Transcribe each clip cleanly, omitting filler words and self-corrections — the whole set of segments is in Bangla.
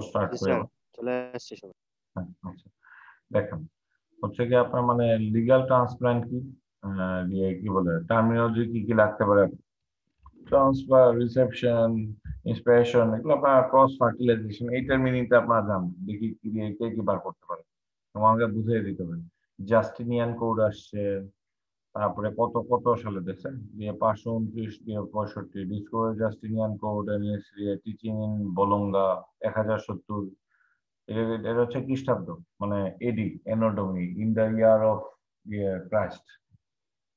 স্টার্ট জি করি স্যার, আমরা। চলে আসছে সবাই। হ্যাঁ, আচ্ছা দেখেন, হচ্ছে কি আপনার মানে লিগ্যাল ট্রান্সপ্লান্ট কি, কি বলে টার্মিনোলজি কি কি লাগতে পারে, ট্রান্সফার, রিসেপশন, ইন্সপিরেশন, এগুলো আপনার ক্রস ফার্টিলাইজেশন, এইটার মিনিংটা আপনার জানবেন, দেখি কি দিয়ে কে কি বার করতে পারে আমাকে বুঝিয়ে দিতে হবে। জাস্টিনিয়ান কোড আসছে, তারপরে কত কত সালে দেখছেন দিয়ে 529 দিয়ে 65 discover Justinian code teaching in Bologna 1070, এটা হচ্ছে খ্রিস্টাব্দ, মানে AD anno Domini in the year of Christ.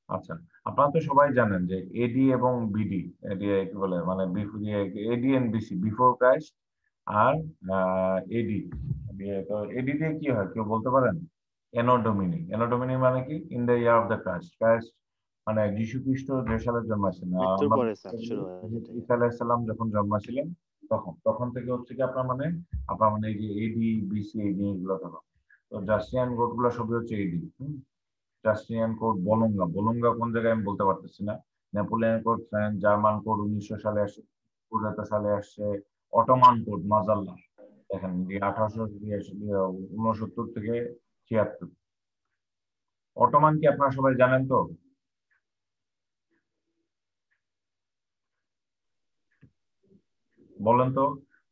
আচ্ছা, আপনারা তো সবাই জানেন যে এডি এবং বিডি, এডি কি বলে মানে এডি এন্ড বিসি বিফোর ক্রাইস্ট, আর এডি দিয়ে, তো এডি দিয়ে কি হয় কেউ বলতে পারেন? এনোডোমিনি, এনোডোমিনি মানে কি in the year of the Christ, Christ মানে যীশু খ্রিস্ট যে সালে জন্মাইছেন, মৃত্যুর আমরা পরে স্যার শুরু হয় যেটা। ঈসা আলাইহিস সালাম যখন জন্মাছিলেন তখন তখন থেকে হচ্ছে কি আপনার মানে এই যে এডি বিসি এই জিনিসগুলো তখন, তো জাস্টিয়ান কোড গুলো সবই হচ্ছে এডি। জাস্টিনিয়ান কোড বলঙ্গা, বলঙ্গা কোন জায়গায় আমি বলতে পারতেছি না। Napoleon code French, German code 1900 সালে আসছে, 1975 সালে আসছে। অটোমান কোড মাজাল্লা দেখেন 1869 থেকে 76। অটোমান কি আপনারা সবাই জানেন তো? বলেন তো,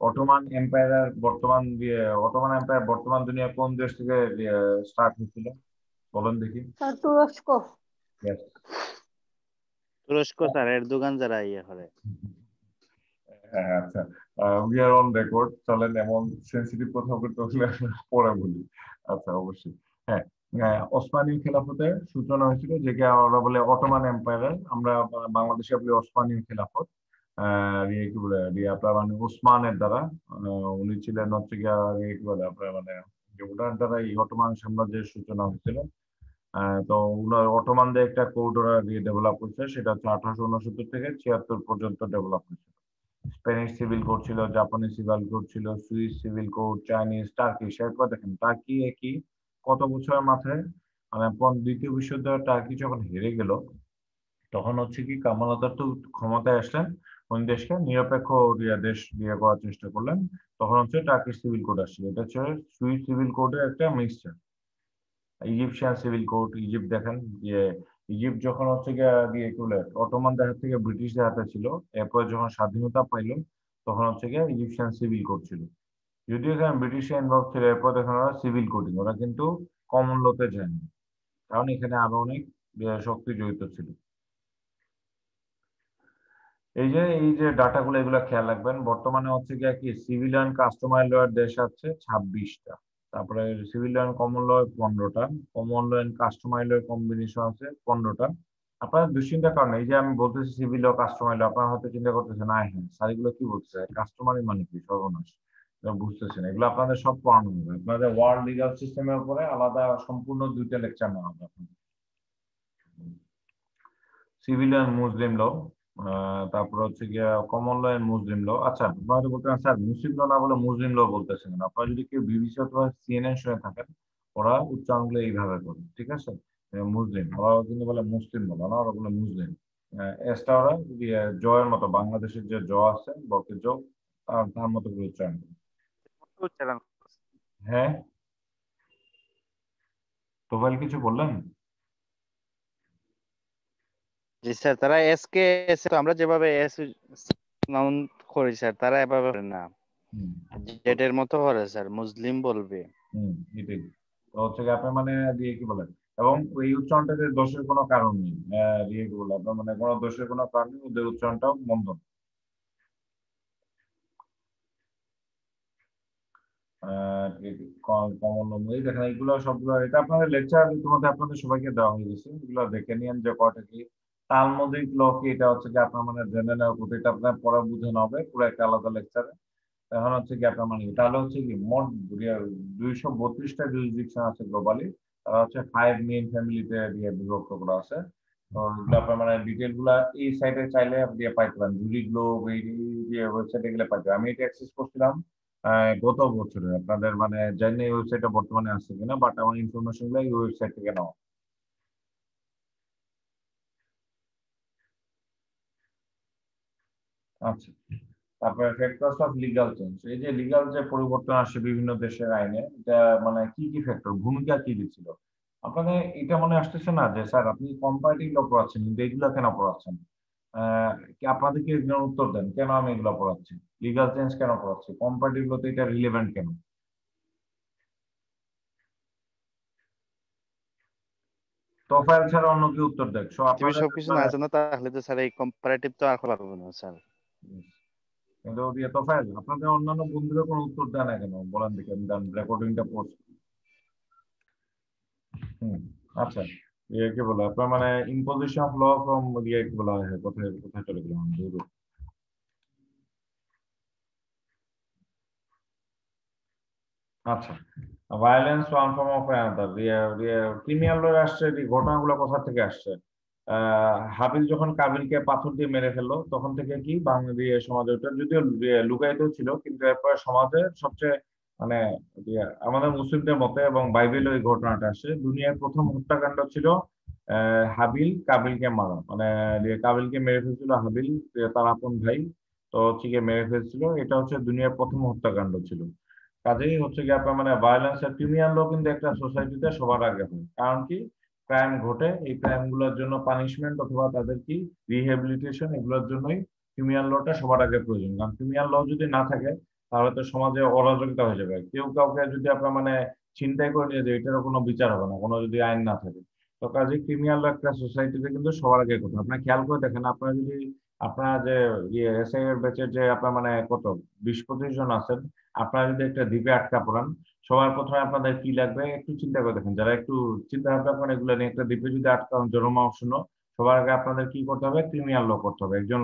অটোমান এম্পায়ার বর্তমান অটোমান এম্পায়ার বর্তমান দুনিয়া কোন দেশ থেকে স্টার্ট হয়েছিল বলেন দেখি। স্যার তুরস্ক। Yes. তুরস্ক স্যার, এর দোকান যারা ইয়ে করে। হ্যাঁ আচ্ছা, উই আর অন রেকর্ড, চলেন এমন সেন্সিটিভ কথা বলতে হলে আমরা পরে বলি। আচ্ছা অবশ্যই, হ্যাঁ। ওসমানী খেলাফতের সূচনা হয়েছিল, যেকে আমরা বলে অটোমান এম্পায়ার, আমরা বাংলাদেশে বলি ওসমানী খেলাফত। কি বলে আপনার মানে ওসমানের দ্বারা, উনি ছিলেন হচ্ছে গিয়া কি বলে আপনার মানে যে ওনার দ্বারা এই অটোমান সাম্রাজ্যের সূচনা হয়েছিল। তো উনার অটোমানদের একটা কোড ওরা ডেভেলপ করছে, সেটা হচ্ছে 1869 থেকে 76 পর্যন্ত ডেভেলপ হয়েছে। স্প্যানিশ সিভিল কোড ছিল, জাপানি সিভিল কোড ছিল, Swiss civil code, Chinese, Turkish. এরপর দেখেন টার্কি একই কত বছরের মাথায় মানে দ্বিতীয় বিশ্বযুদ্ধে টার্কি যখন হেরে গেল, তখন হচ্ছে কি কামাল আতাতুর্ক ক্ষমতায় আসলেন, কোন দেশকে নিরপেক্ষ দেশ দিয়ে করার চেষ্টা করলেন, তখন হচ্ছে টার্কিশ সিভিল কোড আসছিল। এটা হচ্ছে সুইস সিভিল কোডের একটা mixture. Egyptian civil code, Egypt দেখেন যে ইজিপ্ট যখন হচ্ছে গিয়ে কি বলে অটোমানদের হাত থেকে ব্রিটিশদের হাতে ছিল, এরপর যখন স্বাধীনতা পাইল তখন হচ্ছে গিয়ে ইজিপশিয়ান সিভিল কোড ছিল। যদিও এখানে ব্রিটিশরা ইনভলভ ছিল, এরপর দেখেন ওরা সিভিল কোডিং, ওরা কিন্তু কমন লতে যায়নি, কারণ এখানে আরো অনেক শক্তি জড়িত ছিল। এই যে ডাটাগুলো এগুলো খেয়াল রাখবেন। বর্তমানে হচ্ছে গিয়ে কি সিভিলিয়ান কাস্টমার লয়ের দেশ আছে 26টা, তারপরে সিভিলিয়ান কমন ল 15টা, কমন ল এন্ড কাস্টমার লয়ের কম্বিনেশন আছে 15টা। আপনার দুশ্চিন্তার কারণে এই যে আমি বলতেছি সিভিল ল কাস্টমার ল, আপনারা হয়তো চিন্তা করতেছেন না হ্যাঁ স্যার এগুলো কি বলতেছে, কাস্টমারই মানে কি, সর্বনাশ, বুঝতেছেন। এগুলো আপনাদের সব পড়ানো হবে, আপনাদের ওয়ার্ল্ড লিগাল সিস্টেমের উপরে আলাদা সম্পূর্ণ 2টা লেকচার নেওয়া হবে। সিভিলিয়ান মুসলিম ল, তারপর হচ্ছে গিয়া কমন ল এন্ড মুসলিম ল। আচ্ছা আপনারা হয়তো বলতেন স্যার মুসলিম ল না বলে মুসলিম ল বলতেছেন, আপনারা যদি কেউ বিবিসি অথবা সিএনএন শুনে থাকেন, ওরা উচ্চারণগুলো এইভাবে করে, ঠিক আছে? মুসলিম, ওরা কিন্তু বলে মুসলিম বলে না, ওরা বলে মুসলিম। এসটা ওরা জয়ের মতো, বাংলাদেশের যে জ আছে বকের জ, তার মতো করে উচ্চারণ করে। উচ্চারণ। হ্যাঁ, তোফাইল কিছু বললেন? জি স্যার, তারা এস কে এস, আমরা যেভাবে এস নাউন করি স্যার, তারা এভাবে করে না, হুম, জেডের মতো করে স্যার, মুসলিম বলবে। হুম, এটাই। তো হচ্ছে কি আপনার মানে কি বলেন, এবং এই উচ্চারণটাতে দোষের কোনো কারণ নেই, কি বলে আপনার মানে কোনো দোষের কোনো কারণ নেই, ওদের উচ্চারণটাও মন্দ না। কমন এই দেখেন এইগুলো সবগুলো, এটা আপনাদের লেকচার ইতিমধ্যে আপনাদের সবাইকে দেওয়া হয়ে গেছে, এগুলো দেখে নিন যে কয়টা কি তালমুদিক ল কি, এটা হচ্ছে কি আপনার মানে জেনে নেওয়ার প্রতি, এটা আপনার পড়া বুঝানো হবে পুরো একটা আলাদা লেকচারে। এখন হচ্ছে কি আপনার মানে তাহলে হচ্ছে কি মোট 232টা জুরিসডিকশন আছে গ্লোবালি, তারা হচ্ছে 5 মেইন ফ্যামিলিতে দিয়ে বিভক্ত করা আছে। তো এগুলো আপনার মানে ডিটেল গুলা এই সাইটে চাইলে দিয়ে পাইতে পারেন, জুরি গ্লোব এই যে ওয়েবসাইটে গেলে পাইতে পারেন। আমি এটা অ্যাক্সেস করছিলাম গত বছরে, আপনাদের মানে জানি এই ওয়েবসাইটটা বর্তমানে আছে কিনা, বাট আমার ইনফরমেশন গুলো এই ওয়েবসাইট থেকে নেওয়া। আচ্ছা, তারপরে ফ্যাক্টরস অফ লিগাল চেঞ্জ, এই যে লিগাল যে পরিবর্তন আসছে বিভিন্ন দেশের আইনে, এটা মানে কি কি ফ্যাক্টর, ভূমিকা কি দিচ্ছিল আপনাদের? এটা মনে আসতেছে না যে স্যার আপনি কম্পারেটিভ ল পড়াচ্ছেন কিন্তু এগুলো কেন পড়াচ্ছেন? কি আপনাদের কি এগুলোর উত্তর দেন কেন আমি এগুলো পড়াচ্ছি, লিগাল চেঞ্জ কেন পড়াচ্ছি, কম্পারেটিভ লতে এটা রিলেভেন্ট কেন? তোফায়েল ছাড়া অন্য কি উত্তর দেখ, সো তুমি আপনাদের সবকিছু না মানে জানো তাহলে তো স্যার এই কম্পারেটিভ তো আর পারবো না স্যার। কিন্তু দিয়ে তোফায়েল আপনাদের অন্যান্য বন্ধুরা কোনো উত্তর দেয় না কেন বলেন দেখি, আমি রেকর্ডিংটা পোস্ট। হুম, আচ্ছা, ইয়ে কি বলে আপনার মানে ইম্পোজিশন অফ ল ফ্রম ইয়ে কি বলা হয়, কোথায় কোথায় চলে গেলাম দূর। আচ্ছা, violence one form of another, criminal law আসছে, এই ঘটনাগুলো কোথা থেকে আসছে? হাবিল যখন কাবিলকে পাথর দিয়ে মেরে ফেললো তখন থেকে কি বাংলাদেশ সমাজে, ওটা যদিও লুকায়িত ছিল কিন্তু এরপরে সমাজে সবচেয়ে মানে আমাদের মুসলিমদের মতে এবং বাইবেলে ওই ঘটনাটা আসে, দুনিয়ার প্রথম হত্যাকাণ্ড ছিল হাবিল কাবিলকে মারা, মানে কাবিলকে মেরে ফেলছিল হাবিল, তার আপন ভাই, তো হচ্ছে গিয়ে মেরে ফেলছিল, এটা হচ্ছে দুনিয়ার প্রথম হত্যাকাণ্ড ছিল। কাজেই হচ্ছে কি আপনার মানে ভায়োলেন্স আর ক্রিমিনাল ল কিন্তু একটা সোসাইটিতে সবার আগে হয়, কারণ কি ক্রাইম ঘটে, এই ক্রাইম গুলোর জন্য পানিশমেন্ট অথবা তাদের কি রিহেবিলিটেশন, এগুলোর জন্যই ক্রিমিনাল লটা সবার আগে প্রয়োজন, কারণ ক্রিমিনাল ল যদি না থাকে তাহলে তো সমাজে অরাজকতা হয়ে যাবে, কেউ কাউকে যদি আপনার মানে চিন্তাই করে নিয়ে যে এটারও কোনো বিচার হবে না, কোনো যদি আইন না থাকে। তো কাজে ক্রিমিনাল ল একটা সোসাইটিতে কিন্তু সবার আগে কথা, আপনার খেয়াল করে দেখেন, আপনার যদি আপনার যে এসআই এর ব্যাচের যে আপনার মানে কত 20-25 জন আছেন, আপনারা যদি একটা দ্বীপে আটকা পড়ান, সবার প্রথমে আপনাদের কি লাগবে একটু চিন্তা করে দেখেন, যারা একটু চিন্তা ভাবনা করেন এগুলো নিয়ে, একটা দ্বীপে যদি আটকান জনমানুষন্য, সবার আগে আপনাদের কি করতে হবে, ক্রিমিনাল ল করতে হবে, একজন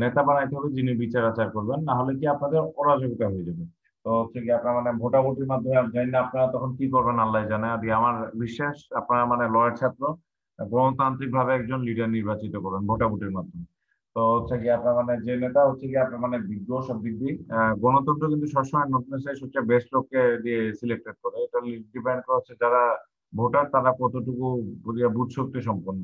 নেতা বানাইতে হবে যিনি বিচার আচার করবেন, না হলে কি আপনাদের অরাজকতা হয়ে যাবে। তো হচ্ছে কি আপনার মানে ভোটাভুটির মাধ্যমে আমি জানি না আপনারা তখন কি করবেন আল্লাহ জানে, আর আমার বিশ্বাস আপনারা মানে লয়ের ছাত্র, গণতান্ত্রিক ভাবে একজন লিডার নির্বাচিত করবেন ভোটাভুটির মাধ্যমে। তো হচ্ছে কি আপনার মানে যে নেতা হচ্ছে কি আপনার মানে বিজ্ঞ সব দিক দিয়ে, গণতন্ত্র কিন্তু সবসময় নতুন সবচেয়ে বেস্ট লোককে দিয়ে সিলেক্টেড করে, এটা ডিপেন্ড করে হচ্ছে যারা ভোটার তারা কতটুকু বুঝ শক্তি সম্পন্ন।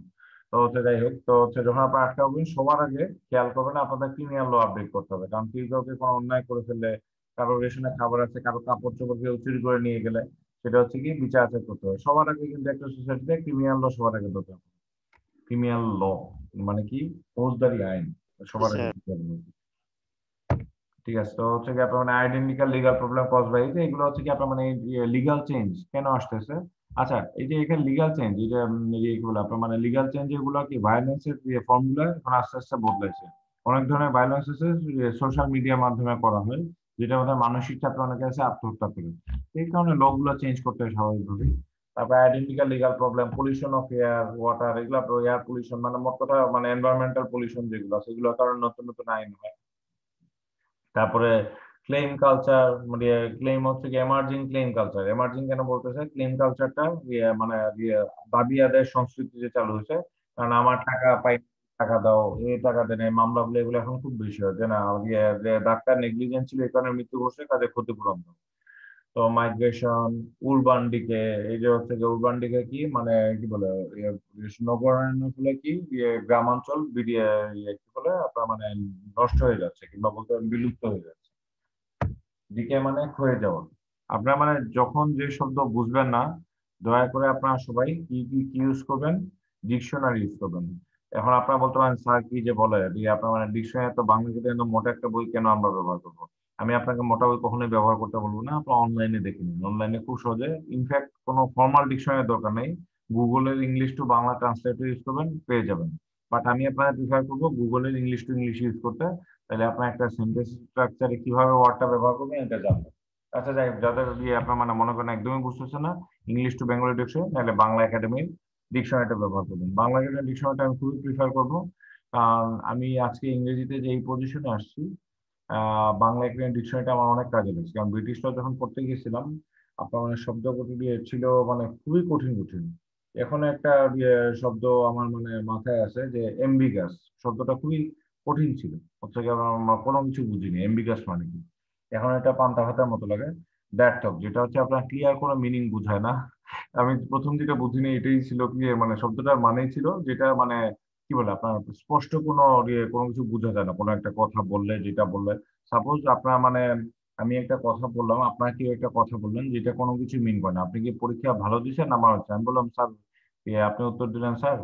তো হচ্ছে যাই হোক, তো হচ্ছে যখন আপনার আটকা হবেন সবার আগে খেয়াল করবেন আপনাদের ক্রিমিনাল ল আপডেট করতে হবে, কারণ কেউ কাউকে কোনো অন্যায় করে ফেললে, কারো রেশনে খাবার আছে, কারো কাপড় চোপড় কেউ চুরি করে নিয়ে গেলে, সেটা হচ্ছে কি বিচার আচার করতে হবে সবার আগে, কিন্তু একটা সোসাইটিতে ক্রিমিনাল ল সবার আগে ধরতে হবে। ক্রিমিনাল ল মানে কি, ফৌজদারি আইন, জি সবার আগে স্যার। দিতে হবে। ঠিক আছে, তো হচ্ছে কি আপনার মানে identical legal problem cause by, এগুলো হচ্ছে কি আপনার মানে লিগাল চেঞ্জ কেন আসতেছে? আচ্ছা, এই যে এখানে লিগাল চেঞ্জ, এটা কি বলে আপনার মানে লিগাল চেঞ্জ এগুলো কি ভায়োলেন্সের ফর্ম গুলো এখন আস্তে আস্তে বদলাইছে, অনেক ধরনের ভায়োলেন্স আছে সোশ্যাল মিডিয়ার মাধ্যমে করা হয়, যেটা আমাদের মানসিক চাপে অনেকে আছে আত্মহত্যা করে, এই কারণে ল গুলো চেঞ্জ করতে হয় স্বাভাবিকভাবেই। তারপর identical legal problem, pollution of air water, এগুলো এয়ার পলিউশন মানে মোট কথা মানে এনভায়রনমেন্টাল পলিউশন যেগুলো আছে সেগুলোর কারণে নতুন নতুন আইন হয়। তারপরে ক্লেম কালচার, মানে ক্লেম হচ্ছে কি এমার্জিং ক্লেম কালচার, এমার্জিং কেন বলতেছে, ক্লেম কালচারটা মানে দাবি আদায়ের সংস্কৃতি যে চালু হয়েছে, কারণ আমার টাকা পাই, টাকা দাও, এই টাকা দেন, এই মামলাগুলো এগুলো এখন খুব বেশি হয়, যে না যে ডাক্তার নেগলিজেন্ট ছিল এই কারণে মৃত্যু ঘটছে, কাজে ক্ষতিপূরণ দাও। তো মাইগ্রেশন, উরবান ডিকে, এই যে হচ্ছে যে উরবান ডিকে কি মানে কি বলে, ইয়ে, নগরায়ণ হলে কি গ্রামাঞ্চল কি বলে আপনার মানে নষ্ট হয়ে যাচ্ছে কিংবা বলতে পারেন বিলুপ্ত হয়ে যাচ্ছে। ডিকে মানে ক্ষয়ে যাওয়া। আপনার মানে যখন যে শব্দ বুঝবেন না, দয়া করে আপনারা সবাই কি কি কি ইউজ করবেন, ডিকশনারি ইউজ করবেন। এখন আপনারা বলতে পারেন স্যার কি যে বলে, আপনার মানে ডিকশনারি তো বাংলাতে মোটা একটা বই কেন আমরা ব্যবহার করবো? আমি আপনাকে মোটা বই কখনোই ব্যবহার করতে বলবো না, আপনার অনলাইনে দেখে নিন, অনলাইনে খুব সহজে, ইনফ্যাক্ট কোনো ফর্মাল ডিকশনারি দরকার নেই, গুগলের English to Bangla translator use করবেন, পেয়ে যাবেন। বাট আমি আপনাকে প্রিফার করবো গুগলের ইংলিশ টু ইংলিশ ইউজ করতে, তাহলে আপনার একটা সেন্টেন্স স্ট্রাকচারে কিভাবে ওয়ার্ডটা ব্যবহার করবেন এটা জানবেন। আচ্ছা যাই হোক, যাদের আপনার মানে মনে করেন একদমই বুঝতেছে না, ইংলিশ টু বেঙ্গলি ডিকশনারি নাহলে বাংলা একাডেমির ডিকশনারিটা ব্যবহার করবেন, বাংলা একাডেমির ডিকশনারিটা আমি খুবই প্রিফার করবো, কারণ আমি আজকে ইংরেজিতে যে এই পজিশনে আসছি, বাংলা একাডেমির ডিকশনারিটা আমার অনেক কাজে লাগছে, কারণ ব্রিটিশরা যখন পড়তে গেছিলাম আপনার মানে শব্দগতি দিয়ে ছিল মানে খুবই কঠিন কঠিন। এখন একটা শব্দ আমার মানে মাথায় আছে যে এমবিগাস, শব্দটা খুবই কঠিন ছিল, হচ্ছে কি আমরা কোনো কিছু বুঝিনি এমবিগাস মানে কি, এখন এটা পান্তা ভাতের মতো লাগে। ব্যর্থক, যেটা হচ্ছে আপনার ক্লিয়ার কোনো মিনিং বুঝায় না, আমি প্রথম যেটা বুঝিনি এটাই ছিল কি মানে শব্দটার মানেই ছিল যেটা মানে কি বলে আপনার স্পষ্ট কোনো কোনো কিছু বোঝা যায় না, কোনো একটা কথা বললে যেটা বললে, সাপোজ আপনার মানে আমি একটা কথা বললাম, আপনার কি একটা কথা বললেন যেটা কোনো কিছু মিন করে না, আপনি কি পরীক্ষা ভালো দিয়েছেন না আমার হচ্ছে, আমি বললাম স্যার, আপনি উত্তর দিলেন স্যার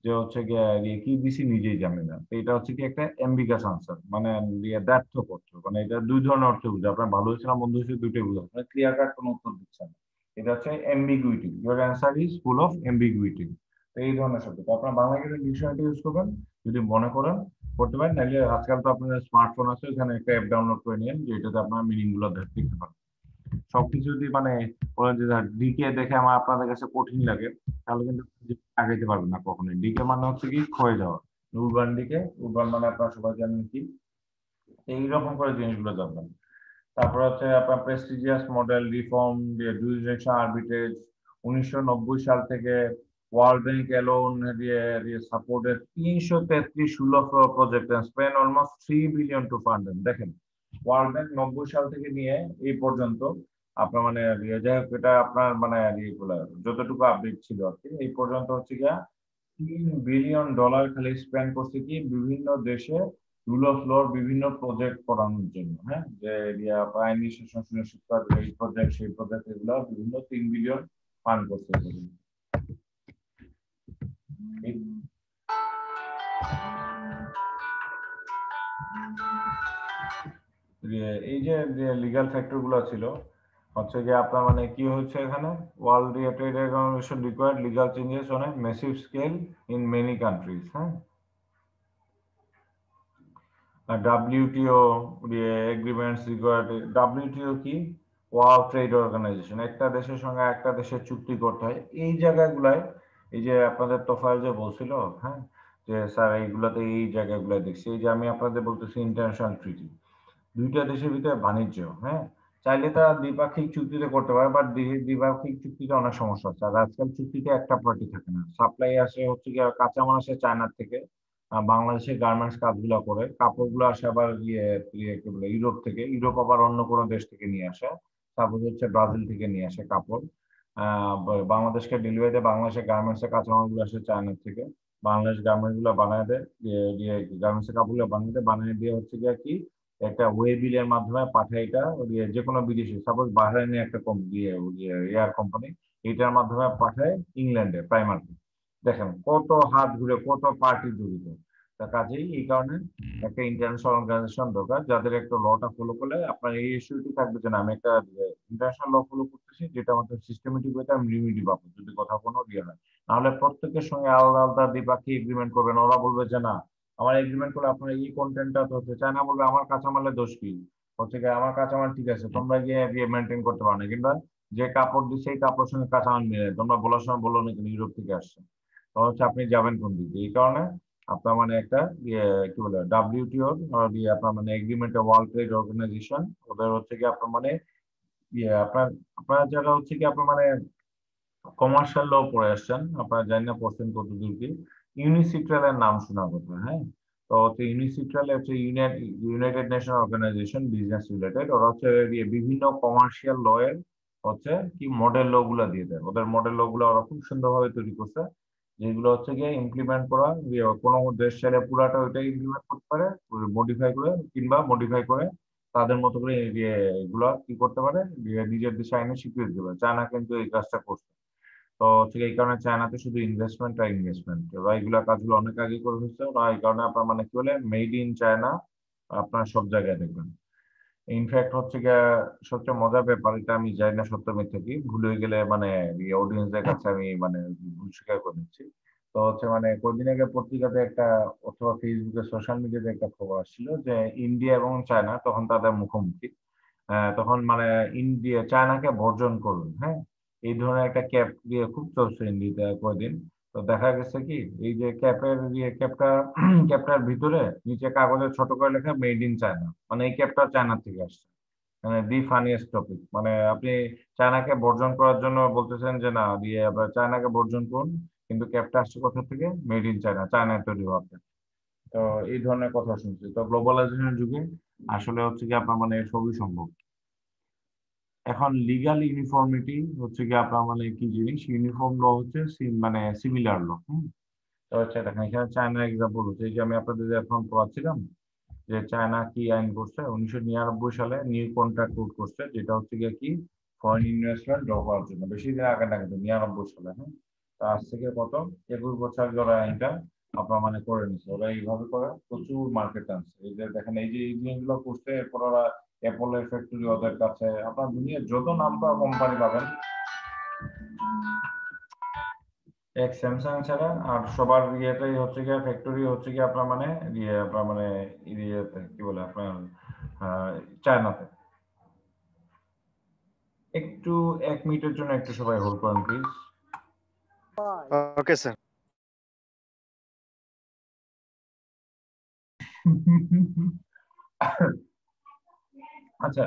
যে হচ্ছে গিয়ে কি দিছি নিজেই জানি না, তো এটা হচ্ছে কি একটা এম্বিগাস আনসার, মানে ব্যর্থ করছো, মানে এটা দুই ধরনের অর্থ বুঝে, আপনার ভালো হয়েছে না মন্দ হয়েছে দুইটাই বুঝে, মানে ক্লিয়ার কাট কোনো উত্তর দিচ্ছেন না। এটা হচ্ছে ambiguity, your answer is full of ambiguity. এই ধরনের শব্দ তো আপনার বাংলা কিন্তু ডিকশনারিটা ইউজ করবেন যদি মনে করেন, করতে পারেন, নাহলে আজকাল তো আপনার স্মার্টফোন আছে, ওখানে একটা অ্যাপ ডাউনলোড করে নিন যেটাতে আপনার মিনিং গুলো দেখতে পারেন। সবকিছু যদি মানে বলেন যে ডিকে দেখে আমার আপনাদের কাছে কঠিন লাগে, তাহলে কিন্তু আগাইতে পারবেন না কখনোই। ডিকে মানে হচ্ছে কি ক্ষয়ে যাওয়া, উর্বান ডিকে, উর্বান মানে আপনার সবাই জানেন কি, এইরকম করে জিনিসগুলো জানবেন। তারপর হচ্ছে আপনার prestigious model, reform, jurisdiction arbitrage, 1990 সাল থেকে ওয়ার্ল্ড ব্যাংক অ্যালোন দিয়ে সাপোর্টেড 333 সুলভ project and spend almost 3 billion to fund. দেখেন ওয়ার্ল্ড ব্যাংক 90 সাল থেকে নিয়ে এই পর্যন্ত আপনার মানে যাই হোক, এটা আপনার মানে যতটুকু আপডেট ছিল আর কি, এই পর্যন্ত হচ্ছে গিয়া $3 বিলিয়ন খালি স্পেন্ড করছে কি বিভিন্ন দেশে রুল অফ লর বিভিন্ন প্রজেক্ট করানোর জন্য। হ্যাঁ, যে আইনি শাসন সুনিশ্চিত করার এই প্রজেক্ট সেই প্রজেক্ট এগুলো বিভিন্ন 3 বিলিয়ন ফান্ড করছে। এই যে লিগ্যাল ফ্যাক্টর গুলো ছিল হচ্ছে যে আপনার মানে কি হচ্ছে এখানে, World Trade Organization required legal changes on a massive scale in many countries. হ্যাঁ, ডাব্লিউটিও এগ্রিমেন্টস রিকোয়ার্ড। ডাব্লিউটিও কি, ওয়ার্ল্ড ট্রেড অর্গানাইজেশন, একটা দেশের সঙ্গে একটা দেশের চুক্তি করতে হয় এই জায়গাগুলাই। এই যে আপনাদের তোফায়েল যে বলছিল, হ্যাঁ, যে স্যার এইগুলাতে এই জায়গাগুলো দেখছি, এই যে আমি আপনাদের বলতেছি ইন্টারন্যাশনাল ট্রিটি, দুইটা দেশের ভিতরে বাণিজ্য, হ্যাঁ, চাইলে তারা দ্বিপাক্ষিক চুক্তিতে করতে পারে, বাট দ্বিপাক্ষিক চুক্তিতে অনেক সমস্যা আছে। আর আজকাল চুক্তিতে একটা পার্টি থাকে না, সাপ্লাই আসে হচ্ছে কি কাঁচামাল আসে চায়নার থেকে, বাংলাদেশে গার্মেন্টস কাজগুলো করে, কাপড়গুলো আসে আবার কি বলে ইউরোপ থেকে, ইউরোপ আবার অন্য কোনো দেশ থেকে নিয়ে আসে, সাপোজ হচ্ছে ব্রাজিল থেকে নিয়ে আসে কাপড়, বাংলাদেশকে ডেলিভারিতে বাংলাদেশের গার্মেন্টস এর কাঁচামালগুলো আসে চায়নার থেকে, বাংলাদেশ গার্মেন্টস গুলো বানায় দেয়, গার্মেন্টস এর কাপড়গুলো বানিয়ে দিয়ে হচ্ছে গিয়ে কি একটা ওয়ে বিলের মাধ্যমে পাঠায়, এটা যে কোনো বিদেশি, সাপোজ বাহরাইনে একটা এয়ার কোম্পানি, এটার মাধ্যমে পাঠায় ইংল্যান্ডে প্রাইমারি। দেখেন কত হাত ঘুরে কত পার্টি জড়িত। তা কাজেই এই কারণে একটা ইন্টারন্যাশনাল অর্গানাইজেশন দরকার, যাদের একটা লটা ফলো করলে আপনার এই ইস্যুটি থাকবে যে না আমি একটা ইন্টারন্যাশনাল ল ফলো করতেছি, যেটা আমাদের সিস্টেমেটিক ওয়েতে আমি রিমিডি পাবো যদি কথা কোনো হয়। নাহলে প্রত্যেকের সঙ্গে আলাদা আলাদা দ্বিপাক্ষিক এগ্রিমেন্ট করবেন, ওরা বলবে যে না আমার এগ্রিমেন্ট করলে আপনার এই কন্টেন্টটা তো হচ্ছে, চায়না বলবে আমার কাঁচামালের দোষ কি, হচ্ছে কি আমার কাঁচামাল ঠিক আছে তোমরা গিয়ে গিয়ে মেনটেন করতে পারো না, কিংবা যে কাপড় দিচ্ছে এই কাপড়ের সঙ্গে কাঁচামাল মিলে তোমরা বলার সময় বলো না কিন্তু ইউরোপ থেকে আসছে, তো হচ্ছে আপনি যাবেন কোন দিকে। এই কারণে আপনার মানে একটা কি বলে ডাব্লিউটিও আপনার মানে এগ্রিমেন্ট, ওয়ার্ল্ড ট্রেড অর্গানাইজেশন, ওদের হচ্ছে কি আপনার মানে আপনার আপনার যারা হচ্ছে কি আপনার মানে কমার্শিয়াল ল পড়ে আসছেন, আপনারা জানি না পড়ছেন কতদূর কি, ইউনিসিট্রালের নাম শোনার কথা। হ্যাঁ, তো হচ্ছে ইউনিসিট্রাল হচ্ছে United Nation Organization business related, ওরা হচ্ছে বিভিন্ন কমার্শিয়াল ল এর হচ্ছে কি মডেল ল গুলা দিয়ে দেয়, ওদের মডেল ল গুলো ওরা খুব সুন্দরভাবে তৈরি করছে, যেগুলো হচ্ছে গিয়ে ইমপ্লিমেন্ট করা, কোনো দেশ চাইলে পুরাটা ওইটাই ইমপ্লিমেন্ট করতে পারে মডিফাই করে, কিংবা মডিফাই করে তাদের মতো করে এগুলা কি করতে পারে, নিজের দেশে আইনে স্বীকৃতি দেবে। চায়না কিন্তু এই কাজটা করছে। তো হচ্ছে এই কারণে চায়নাতে শুধু ইনভেস্টমেন্ট আর ইনভেস্টমেন্ট, ওরা এগুলা কাজগুলো অনেক আগে করে ফেলছে, ওরা এই কারণে আপনার মানে কি বলে মেড ইন চায়না আপনার সব জায়গায় দেখবেন। ইনফ্যাক্ট হচ্ছে গিয়ে সবচেয়ে মজার ব্যাপার, এটা আমি জানি না সত্য মিথ্যা কি, ভুল হয়ে গেলে মানে অডিয়েন্সদের কাছে আমি মানে ভুল স্বীকার করে নিচ্ছি। তো হচ্ছে মানে কয়েকদিন আগে পত্রিকাতে একটা অথবা ফেসবুকে সোশ্যাল মিডিয়াতে একটা খবর আসছিল যে ইন্ডিয়া এবং চায়না তখন তাদের মুখোমুখি, তখন মানে ইন্ডিয়া চায়নাকে বর্জন করবে। হ্যাঁ, এই ধরনের একটা ক্যাপ দিয়ে খুব চলছে ইন্ডিয়াতে কয়েকদিন। তো দেখা গেছে কি এই যে ক্যাপটার ভিতরে নিচে কাগজে ছোট করে লেখা মেড ইন চায়না, মানে এই ক্যাপটা চায়না থেকে আসছে। মানে দি ফানিয়েস্ট টপিক, মানে আপনি চায়নাকে বর্জন করার জন্য বলতেছেন যে না দিয়ে আবার চায়নাকে বর্জন করুন, কিন্তু ক্যাপটা আসছে কোথা থেকে, মেড ইন চায়না, চায়নায় তৈরি হওয়া। তো এই ধরনের কথা শুনছি। তো গ্লোবালাইজেশনের যুগে আসলে হচ্ছে কি আপনার মানে সবই সম্ভব। এখন লিগ্যাল ইউনিফর্মিটি হচ্ছে কি আপনার মানে কি জিনিস, ইউনিফর্ম ল হচ্ছে মানে সিমিলার ল। তো হচ্ছে দেখেন এখানে চায়না এক্সাম্পল হচ্ছে, এই যে আমি আপনাদের এখন পড়াচ্ছিলাম যে চায়না কি আইন করছে 1999 সালে নিউ কন্ট্রাক্ট রুট করছে, যেটা হচ্ছে গিয়ে কি ফরেন ইনভেস্টমেন্ট ড্র করার জন্য, বেশি দিন আগে না কিন্তু 99 সালে, হ্যাঁ। তো আজ থেকে কত 21 বছর আগে ওরা আইনটা আপনার মানে করে নিচ্ছে, ওরা এইভাবে করে প্রচুর মার্কেট আনছে। এই যে দেখেন এই যে এই জিনিসগুলো করছে, এরপর ওরা অ্যাপলের ফ্যাক্টরি ওদের কাছে, আপনার দুনিয়ার যত নাম করা কোম্পানি পাবেন এক স্যামসাং ছাড়া আর সবার ইয়েটাই হচ্ছে গিয়ে ফ্যাক্টরি হচ্ছে গিয়ে আপনার মানে ইয়ে আপনার মানে ইয়েতে কি বলে আপনার চায়নাতে। একটু 1 মিনিটের জন্য একটু সবাই হোল্ড করেন প্লিজ। Okay sir. আচ্ছা,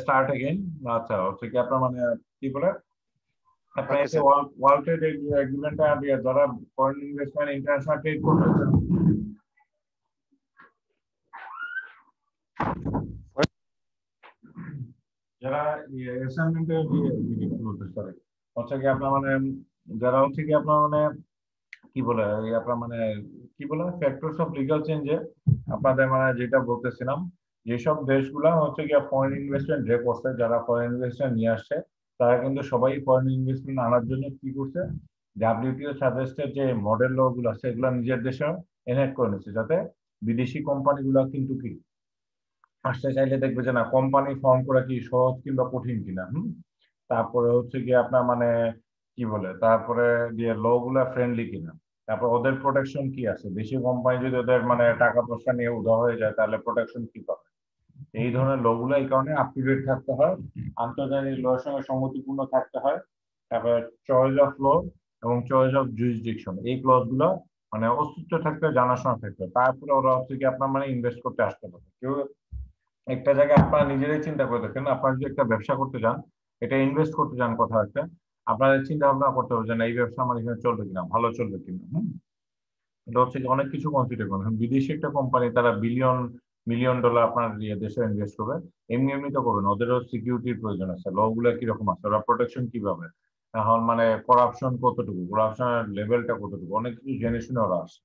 স্টার্ট এগেইন। আচ্ছা হচ্ছে কি আপনার মানে কি বলে আপনার ওকে এতে স্যার। ওয়ার্ল্ড ট্রেড এগ্রিমেন্টটা যারা ফরেন ইনভেস্টমেন্ট ইন্টারন্যাশনাল ট্রেড করতেছে, যারা অ্যাসাইনমেন্টে বলতে সরি হচ্ছে কি আপনার মানে যারা হচ্ছে কি আপনার মানে কি বলে এই আপনার মানে কি বলে ফ্যাক্টরস অফ লিগাল চেঞ্জে আপনাদের মানে যেটা বলতেছিলাম, যেসব দেশগুলা হচ্ছে গিয়ে ফরেন ইনভেস্টমেন্ট যে করছে, যারা ফরেন ইনভেস্টমেন্ট নিয়ে আসছে, তারা কিন্তু সবাই ফরেন ইনভেস্টমেন্ট আনার জন্য কি করছে, ডাব্লিউটিও সাজেস্টেড যে মডেল ল গুলো আছে এগুলো নিজের দেশে এনএক্ট করে নিচ্ছে, যাতে বিদেশি কোম্পানিগুলো কিন্তু কি আসতে চাইলে দেখবে যে না কোম্পানি ফর্ম করা কি সহজ কিংবা কঠিন কিনা। তারপরে হচ্ছে গিয়ে আপনার মানে কি বলে তারপরে দিয়ে ল গুলা ফ্রেন্ডলি কিনা, তারপর ওদের প্রোটেকশন কি আছে, দেশি কোম্পানি যদি ওদের মানে টাকা পয়সা নিয়ে উধাও হয়ে যায় তাহলে প্রোটেকশন কি পাবে। এই ধরনের ল গুলো এই কারণে আপ টু ডেট থাকতে হয়, আন্তর্জাতিক ল এর সঙ্গে সঙ্গতিপূর্ণ থাকতে হয়। তারপর চয়েস অফ ল এবং চয়েস অফ জুরিসডিকশন এই ক্লজ গুলো মানে অস্তিত্ব থাকতে হয়, জানাশোনা থাকতে হয়। তারপরে ওরা হচ্ছে কি আপনার মানে ইনভেস্ট করতে আসতে পারে। কেউ একটা জায়গায় আপনারা নিজেরাই চিন্তা করে দেখেন, আপনারা যদি একটা ব্যবসা করতে যান, এটা ইনভেস্ট করতে যান কোথাও একটা, আপনাদের চিন্তা ভাবনা করতে হবে যে না এই ব্যবসা আমার এখানে চলবে কিনা, ভালো চলবে কিনা। এটা হচ্ছে যে অনেক কিছু কনসিডার করেন। এখন বিদেশি একটা কোম্পানি তারা বিলিয়ন মিলিয়ন ডলার আপনার দেশে ইনভেস্ট করবে, এমনি এমনি তো করবে না, ওদেরও সিকিউরিটির প্রয়োজন আছে, ল গুলো কিরকম আছে, ওরা প্রোটেকশন কিভাবে, এখন মানে করাপশন কতটুকু, করাপশনের লেভেলটা কতটুকু, অনেক কিছু জেনে শুনে ওরা আসে।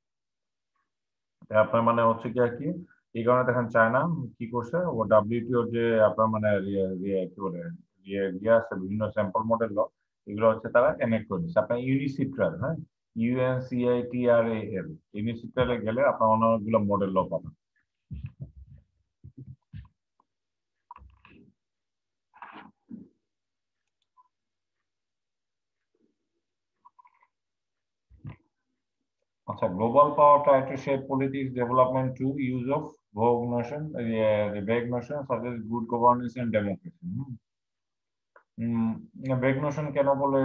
তাই আপনার মানে হচ্ছে কি আর কি এই কারণে দেখেন চায়না কি করছে, ও ডাব্লিউটিও যে আপনার মানে কি বলে আছে বিভিন্ন স্যাম্পল মডেল ল, এগুলো হচ্ছে তারা এনএক্ট করে দিচ্ছে। আপনার ইউনিসিট্রাল, হ্যাঁ, UNCITRAL, ইউনিসিট্রালে গেলে আপনার অনেকগুলো মডেল ল পাবেন। আচ্ছা, global power try to shape politics development to use of vague notion, the vague notion such as good governance and democracy. vague notion কেন বলে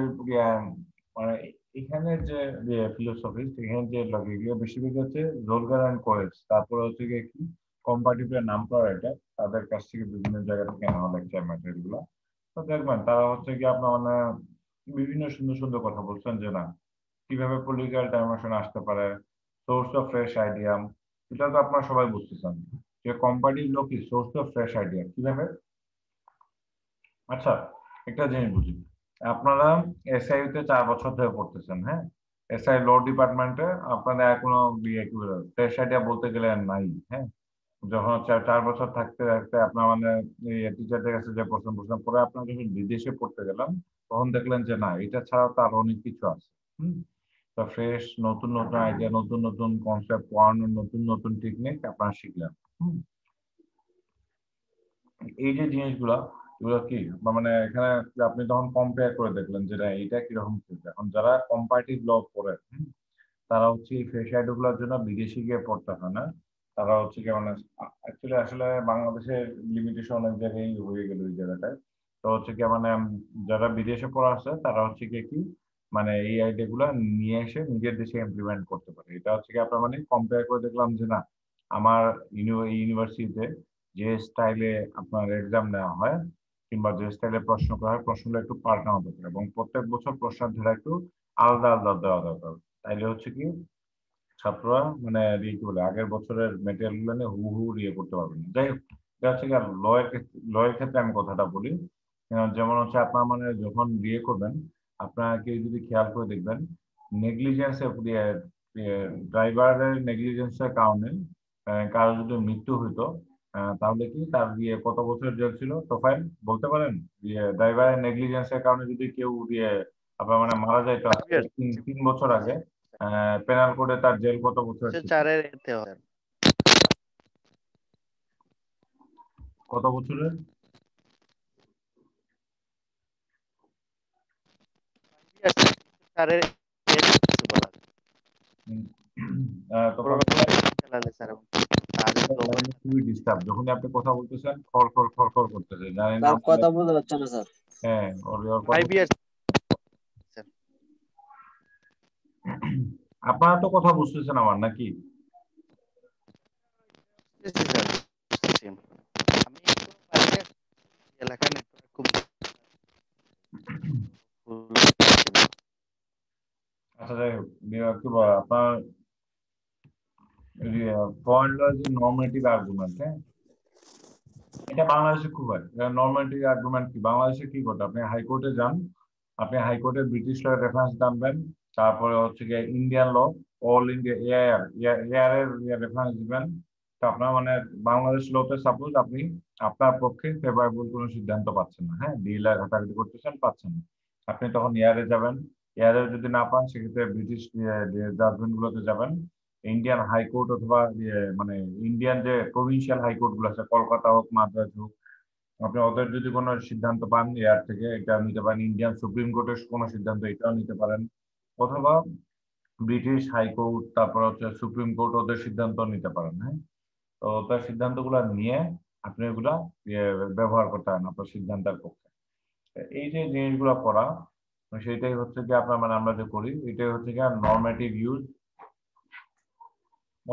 মানে এখানে যে ফিলোসফি, এখানে যে লজিক এগুলো বেশিরভাগ হচ্ছে রোলগার অ্যান্ড কোয়েস, তারপরে হচ্ছে গিয়ে কি কম্পারেটিভ নাম করা, এটা তাদের কাছ থেকে বিভিন্ন জায়গা থেকে নেওয়া লেকচার ম্যাটেরিয়াল গুলো। তো দেখবেন তারা হচ্ছে কি আপনার মানে বিভিন্ন সুন্দর সুন্দর কথা বলছেন যে না কিভাবে পলিটিক্যাল ডাইমেনশন আসতে পারে, সোর্স অফ ফ্রেশ আইডিয়া, এটা তো আপনারা সবাই বুঝতেছেন যে কোম্পানির লোক কি সোর্স অফ ফ্রেশ আইডিয়া কিভাবে। আচ্ছা, একটা জিনিস বুঝি, আপনারা এসআই তে 4 বছর ধরে পড়তেছেন, হ্যাঁ, এসআই ল ডিপার্টমেন্টে আপনাদের আর কোনো ফ্রেশ আইডিয়া বলতে গেলে আর নাই, হ্যাঁ। যখন 4 বছর থাকতে থাকতে আপনার মানে টিচারদের কাছে যে প্রশ্ন প্রশ্ন পরে আপনার যখন বিদেশে পড়তে গেলাম, তখন দেখলেন যে না এটা ছাড়া তো আরো অনেক কিছু আছে। হুম তো ফ্রেশ নতুন নতুন আইডিয়া, নতুন নতুন কনসেপ্ট পড়ানোর নতুন নতুন টেকনিক আপনারা শিখলেন। হুম এই যে জিনিসগুলা এগুলো কি মানে এখানে আপনি তখন কম্পেয়ার করে দেখলেন যে না এইটা কিরকম চলছে। এখন যারা কম্পারেটিভ ল পড়ে তারা হচ্ছে এই ফ্রেশ আইডিয়া গুলোর জন্য বিদেশি গিয়ে পড়তে হয় না, তারা হচ্ছে কি মানে অ্যাকচুয়ালি আসলে বাংলাদেশের লিমিটেশন অনেক জায়গায় হয়ে গেল ওই জায়গাটায়। তো হচ্ছে কি মানে যারা বিদেশে পড়া আছে তারা হচ্ছে কি মানে এই আইডিয়া গুলা নিয়ে এসে নিজের দেশে ইমপ্লিমেন্ট করতে পারে। এটা হচ্ছে কি আপনার মানে কম্পেয়ার করে দেখলাম যে না আমার ইউনিভার্সিটিতে যে স্টাইলে আপনার এক্সাম নেওয়া হয় কিংবা যে স্টাইলে প্রশ্ন করা হয়, প্রশ্নগুলো একটু পাল্টানো দরকার এবং প্রত্যেক বছর প্রশ্নের ধারা একটু আলাদা আলাদা দেওয়া দরকার। তাইলে হচ্ছে কি ছাত্ররা মানে কি বলে আগের বছরের মেটেরিয়াল গুলো নিয়ে হু হু ইয়ে করতে পারবে না। যাই হোক, এটা হচ্ছে কি লয়ের ক্ষেত্রে আমি কথাটা বলি। যেমন হচ্ছে আপনার মানে যখন বিয়ে করবেন, আপনার কেউ যদি খেয়াল করে দেখবেন নেগলিজেন্স ড্রাইভারের নেগলিজেন্সের কারণে কারো যদি মৃত্যু হইতো, তাহলে কি তার কত বছর জেল ছিল তোফাইল বলতে পারেন? ড্রাইভারের নেগলিজেন্সের কারণে যদি কেউ আপনার মানে মারা যাইতো আজকে 3 বছর আগে, পেনাল কোডে তার জেল কত বছর ছিল? 4-এর এতে হয়। কত বছরের? 4-এর এর কিছু বলা যায়। উম, তখন প্রবাবিলিটি চালালে স্যার আর একটু লাইনে খুবই ডিস্টার্ব, যখনই আপনি কথা বলতেছেন খড় খড় খড় খড় করতেছে, জানি না স্যার আমাদের। কথা বোঝা যাচ্ছে না স্যার। হ্যাঁ, ওর কথা। 5 ইয়ার্স স্যার। আপনারা তো কথা বুঝতেছেন আমার নাকি? স্যার আমি একটু বাইরে এলাকায় নেটওয়ার্ক খুব আচ্ছা, যাই হোক, কি বলে আপনার পয়েন্ট যে নর্মেটিভ আর্গুমেন্ট, হ্যাঁ, এটা বাংলাদেশে খুব হয়। নর্মেটিভ আর্গুমেন্ট কি বাংলাদেশে কি করতে, আপনি হাইকোর্টে যান, আপনি হাইকোর্টে ব্রিটিশ ল রেফারেন্স টানবেন, তারপরে হচ্ছে গিয়ে Indian law, all India AR AR এর রেফারেন্স দিবেন। তো আপনার মানে বাংলাদেশ লতে সাপোজ আপনি আপনার পক্ষে ফেভারেবল কোনো সিদ্ধান্ত পাচ্ছেন না, হ্যাঁ, ডিএলআর ঘাটাঘাটি করতেছেন, পাচ্ছেন না, আপনি তখন এআরে যাবেন। এআরে যদি না পান, সেক্ষেত্রে ব্রিটিশ জাজমেন্ট গুলোতে যাবেন, ইন্ডিয়ান হাইকোর্ট অথবা মানে ইন্ডিয়ান যে প্রভিন্সিয়াল হাইকোর্ট গুলো আছে, কলকাতা হোক মাদ্রাজ হোক, আপনি ওদের যদি কোনো সিদ্ধান্ত পান এয়ার থেকে, এটা নিতে পারেন। ইন্ডিয়ান সুপ্রিম কোর্টের কোনো সিদ্ধান্ত, এটাও নিতে পারেন। অথবা ব্রিটিশ হাইকোর্ট, তারপর হচ্ছে সুপ্রিম কোর্ট, ওদের সিদ্ধান্ত নিতে পারেন, হ্যাঁ। তো ওদের সিদ্ধান্তগুলো নিয়ে আপনি এগুলা ব্যবহার করতে পারেন আপনার সিদ্ধান্তের পক্ষে। এই যে জিনিসগুলো করা, সেটাই হচ্ছে কি আপনার মানে আমরা যে করি, এটাই হচ্ছে কি normative use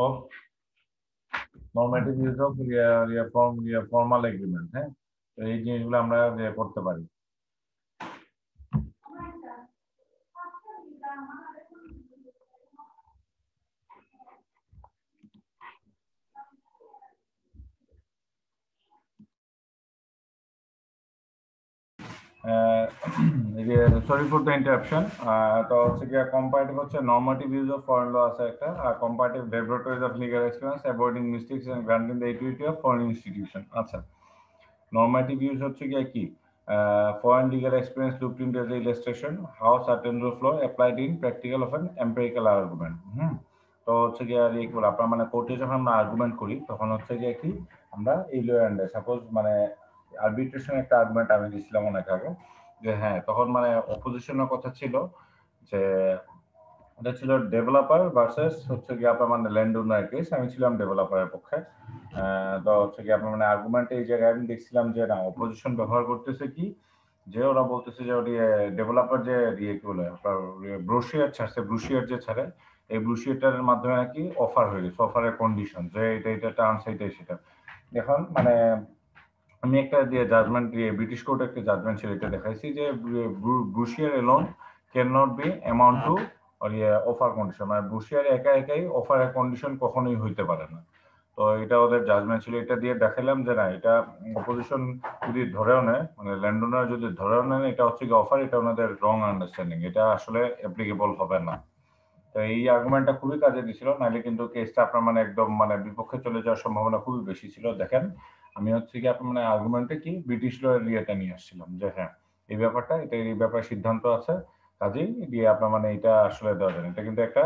of formal agreement, হ্যাঁ। তো এই জিনিসগুলো আমরা করতে পারি। Sorry for the interruption. তো হচ্ছে গিয়ে কম্পারেটিভ হচ্ছে normative use of foreign law আছে একটা, আর comparative laboratories of legal experience avoiding mistakes and granting the utility of foreign institution. আচ্ছা, নর্মেটিভ ইউজ হচ্ছে গিয়ে কি, foreign legal experience looked into the illustration how certain rule of law applied in practical of an empirical argument. তো হচ্ছে গিয়ে আর এইগুলো আপনার মানে কোর্টে যখন আমরা আর্গুমেন্ট করি, তখন হচ্ছে গিয়ে কি আমরা এই লো এন্ডে সাপোজ মানে আরবিট্রেশন একটা আর্গুমেন্ট আমি দিছিলাম অনেক আগে, যে হ্যাঁ, তখন মানে অপোজিশনের কথা ছিল যে এটা ছিল ডেভেলপার ভার্সেস হচ্ছে কি আপনার মানে ল্যান্ড ওনার কেস, আমি ছিলাম ডেভেলপারের পক্ষে। তো হচ্ছে কি আপনার মানে আর্গুমেন্টে এই জায়গায় আমি দেখছিলাম যে না, অপোজিশন ব্যবহার করতেছে কি, যে ওরা বলতেছে যে ডেভেলপার যে কি বলে আপনার ব্রোশিয়ার ছাড়ছে, ব্রুশিয়ার যে ছাড়ে, এই ব্রুশিয়ারটার মাধ্যমে নাকি অফার হয়ে গেছে, অফারের কন্ডিশন যে এটা টার্মস এইটাই সেটা। এখন মানে আমি একটা জাজমেন্ট ব্রিটিশ কোর্টে একটা জাজমেন্ট ছিল, এটা দেখাইছি যে brochure alone can not be amount to offer condition, মানে ব্রুশিয়ার একা একাই অফারের কন্ডিশন কখনোই হইতে পারে না। তো এটা ওদের জাজমেন্ট ছিল, এটা দিয়ে দেখালাম যে না, এটা অপোজিশন যদি ধরেও নেয়, মানে ল্যান্ডওনার যদি ধরেও নেন এটা হচ্ছে কি অফার, এটা ওনাদের রং আন্ডারস্ট্যান্ডিং, এটা আসলে অ্যাপ্লিকেবল হবে না। তো এই আর্গুমেন্টটা খুবই কাজে দিছিল, নাহলে কিন্তু কেসটা আপনার মানে একদম মানে বিপক্ষে চলে যাওয়ার সম্ভাবনা খুবই বেশি ছিল। দেখেন, আমি হচ্ছে কি আপনার মানে আর্গুমেন্টে কি ব্রিটিশ ল এর ইয়েটা নিয়ে আসছিলাম, যে হ্যাঁ, এই ব্যাপারটা, এটা এই ব্যাপারে সিদ্ধান্ত আছে, কাজেই দিয়ে আপনার মানে এটা আসলে দেওয়া যায় না। এটা কিন্তু একটা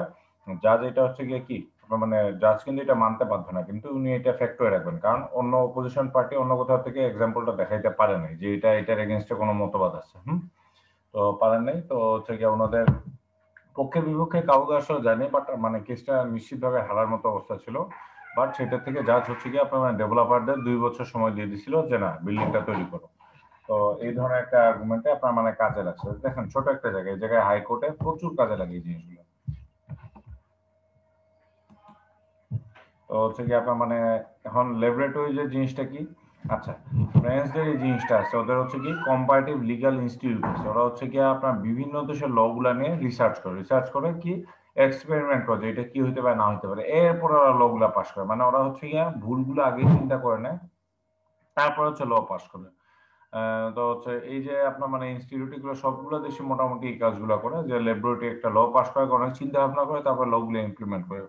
জাজ, এটা হচ্ছে গিয়ে কি আপনার মানে জাজ কিন্তু এটা মানতে বাধ্য না, কিন্তু উনি এটা ফ্যাক্ট করে রাখবেন, কারণ অন্য অপোজিশন পার্টি অন্য কোথাও থেকে এক্সাম্পলটা দেখাইতে পারে নাই যে এটার এগেনস্টে কোনো মতবাদ আছে। তো পারেন নাই, তো হচ্ছে গিয়ে ওনাদের পক্ষে বিপক্ষে কাউকে আসলে জানি, বাট মানে কেসটা নিশ্চিতভাবে হারার মতো অবস্থা ছিল। বাট সেটা থেকে জাজ হচ্ছে কি আপনার মানে ডেভেলপারদের 2 বছর সময় দিয়ে দিছিল যে না, বিল্ডিংটা তৈরি করো। তো এই ধরনের একটা আর্গুমেন্টে আপনার মানে কাজে লাগছে। দেখেন, ছোট একটা জায়গায়, এই জায়গায় হাইকোর্টে প্রচুর কাজে লাগে এই জিনিসগুলো। তো হচ্ছে কি আপনার মানে এখন ল্যাবরেটরি যে জিনিসটা কি, আচ্ছা, ফ্রেঞ্চদের এই জিনিসটা আছে, ওদের হচ্ছে কি কম্পারেটিভ লিগাল ইনস্টিটিউট আছে, ওরা হচ্ছে কি আপনার বিভিন্ন দেশের ল গুলা নিয়ে রিসার্চ করে কি এক্সপেরিমেন্ট করে যে এটা কি হইতে পারে না হইতে পারে, এরপর ওরা ল গুলা পাস করে, মানে ওরা হচ্ছে গিয়া ভুলগুলো আগে চিন্তা করে নেয়, তারপর হচ্ছে ল পাস করে। তো হচ্ছে এই যে আপনার মানে ইনস্টিটিউট গুলো সবগুলো দেশে মোটামুটি এই কাজগুলো করে, যে ল্যাবরেটরি একটা ল পাস করে, অনেক চিন্তা ভাবনা করে, তারপর ল গুলো ইমপ্লিমেন্ট করে।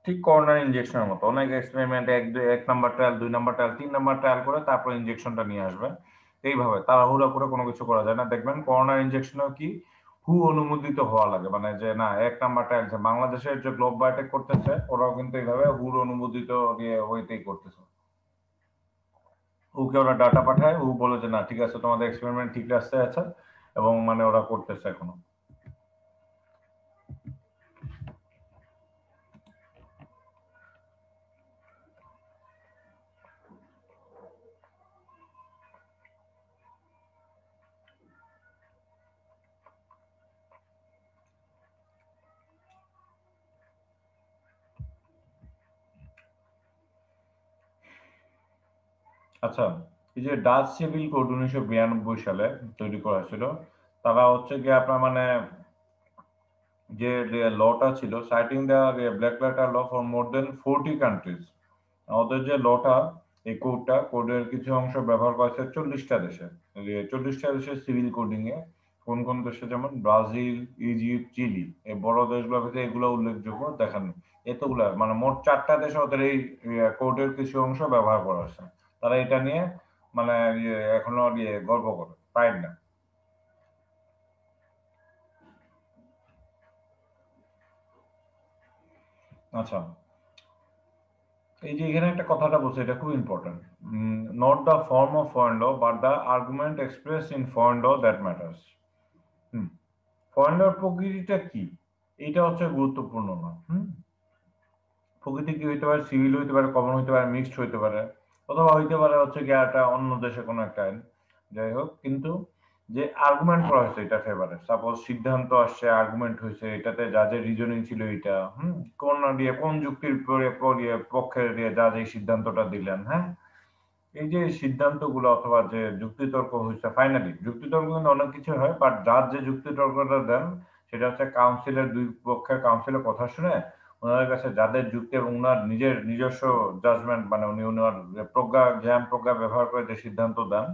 ঠিক করোনার ইনজেকশনের মতো অনেক এক্সপেরিমেন্ট, এক number trial, 2 number trial, 3 number trial করে তারপর ইনজেকশনটা নিয়ে আসবে। এইভাবে তাড়াহুড়া করে কোনো কিছু করা যায় না। দেখবেন করোনার ইনজেকশনেও কি হু অনুমোদিত হওয়া লাগে, মানে যে না 1 নাম্বার ট্রায়াল, বাংলাদেশের যে গ্লোব বায়োটেক করতেছে ওরাও কিন্তু এইভাবে হুর অনুমোদিত ওইতেই করতেছে। ওকে ওরা ডাটা পাঠায়, ও বলে যে না ঠিক আছে তোমাদের এক্সপেরিমেন্ট ঠিক রাস্তায় আছে, এবং মানে ওরা করতেছে এখনো। আচ্ছা, এই যে ডাচ সিভিল কোড 1992 সালে তৈরি করা ছিল, তারা হচ্ছে কি আপনার মানে যে লটা ছিল, citing the black letter law for more than 40 countries. আমাদের যে লটা, এই কোডটা, কোডের কিছু অংশ ব্যবহার করা হচ্ছে 40টা দেশে। 40টা দেশের সিভিল কোডিং এ কোন কোন দেশে, যেমন ব্রাজিল, ইজিপ্ট, চিলি, এই বড় দেশগুলোর ভিতরে এগুলো উল্লেখযোগ্য দেখান। এতগুলা মানে মোট 4টা দেশে ওদের এই কোডের কিছু অংশ ব্যবহার করা হচ্ছে। তারা এটা নিয়ে মানে এখনো গর্ব করে, প্রাইড না। আচ্ছা, এই যে এখানে একটা কথাটা বলছে, এটা খুব important. Not the form of foreign law but the argument express in foreign law that matters. Hmm, foreign লর প্রকৃতিটা কি, এটা হচ্ছে গুরুত্বপূর্ণ না। প্রকৃতি কি হইতে পারে, সিভিল হইতে পারে, কমন হইতে পারে, মিক্সড হইতে পারে, অথবা হইতে পারে হচ্ছে কি একটা অন্য দেশে কোনো একটা আইন। যাই হোক, কিন্তু যে আর্গুমেন্ট করা হয়েছে এটা ফেভারে, সাপোজ সিদ্ধান্ত আসছে, আর্গুমেন্ট হয়েছে, এটাতে যা যে রিজনিং ছিল এটা, কোন কোন যুক্তির পক্ষে দিয়ে যা যে সিদ্ধান্তটা দিলেন, হ্যাঁ, এই যে সিদ্ধান্তগুলো অথবা যে যুক্তিতর্ক হয়েছে, ফাইনালি যুক্তিতর্ক কিন্তু অনেক কিছু হয়, বাট যার যে যুক্তিতর্কটা দেন সেটা হচ্ছে কাউন্সিলের দুই পক্ষের কাউন্সিলের কথা শুনে ওনার কাছে যাদের যুক্তি এবং ওনার নিজের নিজস্ব জাজমেন্ট, মানে উনি ওনার প্রজ্ঞা, জ্ঞান প্রজ্ঞা ব্যবহার করে যে সিদ্ধান্ত দেন,